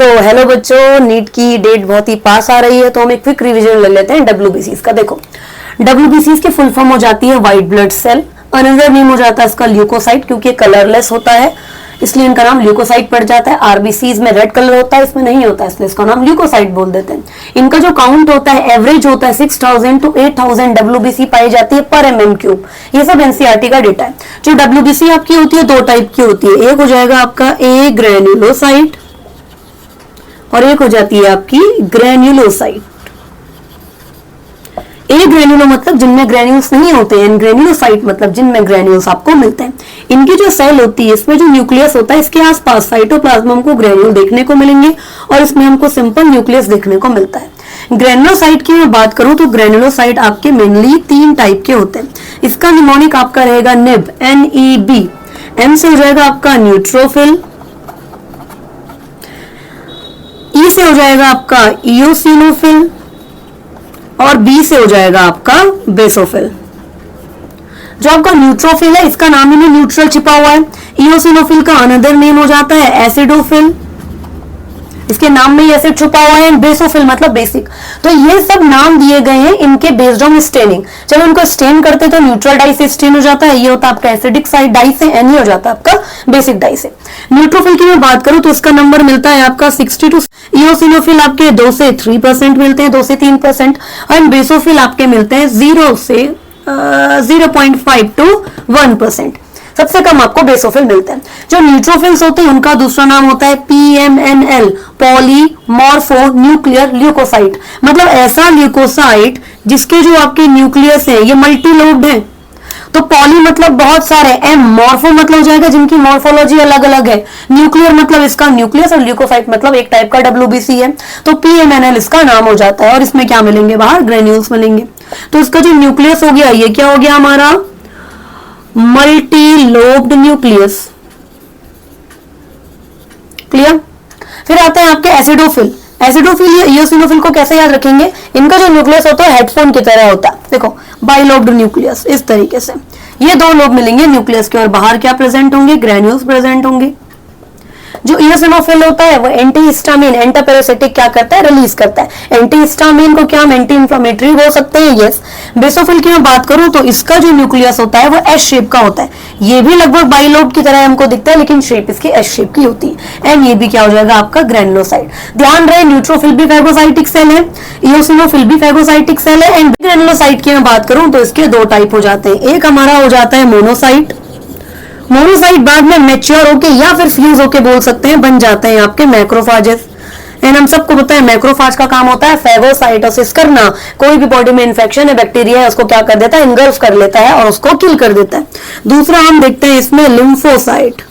तो हेलो बच्चों, नीट की डेट बहुत ही पास आ रही है तो हम एक क्विक रिवीजन ले लेते हैं डब्ल्यूबीसीज का। देखो, डब्ल्यूबीसीज की फुल फॉर्म हो जाती है white blood cell. Another name हो जाता है इसका ल्यूकोसाइट, क्योंकि कलरलेस होता है इसलिए इनका नाम ल्यूकोसाइट पड़ जाता है। आरबीसीज में रेड कलर होता है, इसमें नहीं होता है, इसलिए इसका नाम ल्यूकोसाइट बोल देते हैं। इनका जो काउंट होता है एवरेज होता है 6000 to 8000 डब्ल्यूबीसी पाई जाती है पर एमएम क्यूब। ये सब एनसीईआरटी का डेटा है। जो डब्ल्यूबीसी आपकी होती है दो टाइप की होती है, एक हो जाएगा आपका ए ग्रेन्युलोसाइट और एक हो जाती है आपकी ग्रेन्युलोसाइट। ए ग्रेन्युलो मतलब जिनमें ग्रेन्यूल्स नहीं होते हैं, ग्रेन्युलोसाइट मतलब जिनमें ग्रेन्यूल्स आपको मिलते हैं। इनकी जो सेल होती है इसमें जो न्यूक्लियस होता है इसके आसपास साइटोप्लाज्म हमको ग्रेन्यूल देखने को मिलेंगे और इसमें हमको सिंपल न्यूक्लियस देखने को मिलता है। ग्रेन्युलोसाइट की मैं बात करूं तो ग्रेन्युलोसाइट आपके मेनली 3 टाइप के होते हैं। इसका निमोनिक आपका रहेगा निब, NEB। एम से हो जाएगा आपका न्यूट्रोफिल, ई से हो जाएगा आपका इयोसिनोफिल और बी से हो जाएगा आपका बेसोफिल। जो आपका न्यूट्रोफिल है इसका नाम ही में न्यूट्रल छिपा हुआ है। इयोसिनोफिल का अनदर नेम हो जाता है एसिडोफिल, इसके नाम में ही एसिड छुपा हुआ है। बेसोफिल मतलब बेसिक। तो ये सब नाम दिए गए हैं इनके बेस्ड ऑन स्टेनिंग। जब उनको स्टेन करते तो न्यूट्रल डाई से स्टेन हो जाता है, ये होता है आपका एसिडिक साइड डाई से, एन हो जाता है आपका बेसिक डाई से। न्यूट्रोफिल की मैं बात करूं तो इसका नंबर मिलता है आपका 62। इयोसिनोफिल आपके 2 से 3% मिलते हैं, 2 से 3%। और बेसोफिल आपके मिलते हैं 0 से 0.5 to 1%। सबसे कम आपको बेसोफिल मिलते हैं। जो न्यूट्रोफिल्स होते हैं उनका दूसरा नाम होता है PMNL, पॉलीमॉर्फो न्यूक्लियर ल्यूकोसाइट। मतलब ऐसा ल्यूकोसाइट जिसके जो आपके न्यूक्लियस है ये मल्टीलोब्ड है। तो पॉली मतलब बहुत सारे, एम मॉर्फो मतलब हो जाएगा जिनकी मॉर्फोलॉजी अलग अलग है, न्यूक्लियर मतलब इसका न्यूक्लियस और ल्यूकोसाइट मतलब एक टाइप का डब्ल्यूबीसी है। तो PMNL इसका नाम हो जाता है और इसमें क्या मिलेंगे बाहर, ग्रेन्यूल्स मिलेंगे। तो इसका जो न्यूक्लियस हो गया ये क्या हो गया हमारा, मल्टीलोब्ड न्यूक्लियस। क्लियर। फिर आते हैं आपके एसिडोफिल। एसिडोफिल या इयोसिनोफिल को कैसे याद रखेंगे, इनका जो न्यूक्लियस होता है हेडफोन की तरह होता है। देखो, बाइलोब्ड न्यूक्लियस इस तरीके से, ये 2 लोब मिलेंगे न्यूक्लियस के और बाहर क्या प्रेजेंट होंगे, ग्रेन्यूल्स प्रेजेंट होंगे। जो इयोसिनोफिल होता है वो एंटीहिस्टामिन, एंटापैरासिटिक क्या करता है, रिलीज करता है। एंटीहिस्टामिन को क्या हम एंटी इंफ्लेमेटरी हो सकते हैं, यस। बेसोफिल की मैं बात करूं तो इसका जो न्यूक्लियस होता है वो एस शेप का होता है। ये भी लगभग बाइलोब की तरह हमको दिखता है लेकिन शेप इसकी एस शेप की होती है। एंड ये भी क्या हो जाएगा आपका ग्रेनुलोसाइट। ध्यान रहे, न्यूट्रोफिल भी फैगोसाइटिक सेल है, इयोसिनोफिल भी फैगोसाइटिक सेल है। एंड ग्रेनुलोसाइट की मैं बात करूं तो इसके 2 टाइप हो जाते हैं। एक हमारा हो जाता है मोनोसाइट। मोनोसाइट बाद में मैच्योर होके या फिर फ्यूज होके बोल सकते हैं बन जाते हैं आपके मैक्रोफाजेस। एंड हम सबको पता है मैक्रोफाज का काम होता है फैगोसाइटोसिस करना। कोई भी बॉडी में इंफेक्शन है, बैक्टीरिया है, उसको क्या कर देता है, इंगल्फ कर लेता है और उसको किल कर देता है। दूसरा हम देखते हैं इसमें लिम्फोसाइट।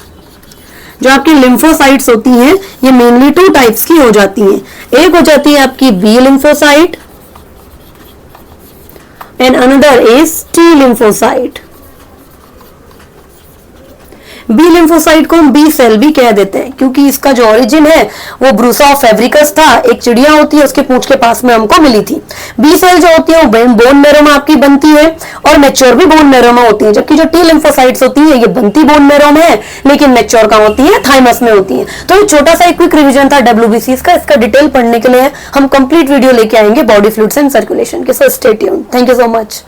जो आपकी लिम्फोसाइट्स होती हैं ये मेनली 2 टाइप्स की हो जाती हैं। एक हो जाती है आपकी B lymphocyte and another is T lymphocyte. B lymphocyte को हम बी सेल भी कह देते हैं क्योंकि इसका जो ओरिजिन है वो ब्रूसा फेब्रिकस था, एक चिड़िया होती है उसके पूंछ के पास में हमको मिली थी। बी सेल जो होती है वो बोन मैरो में आपकी बनती है और मैच्योर भी बोन मैरो में होती है, जबकि जो टी लिम्फोसाइट्स होती है ये बनती बोन मैरो में है लेकिन मैच्योर कहाँ होती है, थाइमस में होती है। तो ये छोटा सा एक क्विक रिविजन था डब्ल्यूबीसीज का। इसका डिटेल पढ़ने के लिए हम कंप्लीट वीडियो लेके आएंगे बॉडी फ्लूइड्स एंड सर्कुलेशन के। So stay tuned. Thank you so much.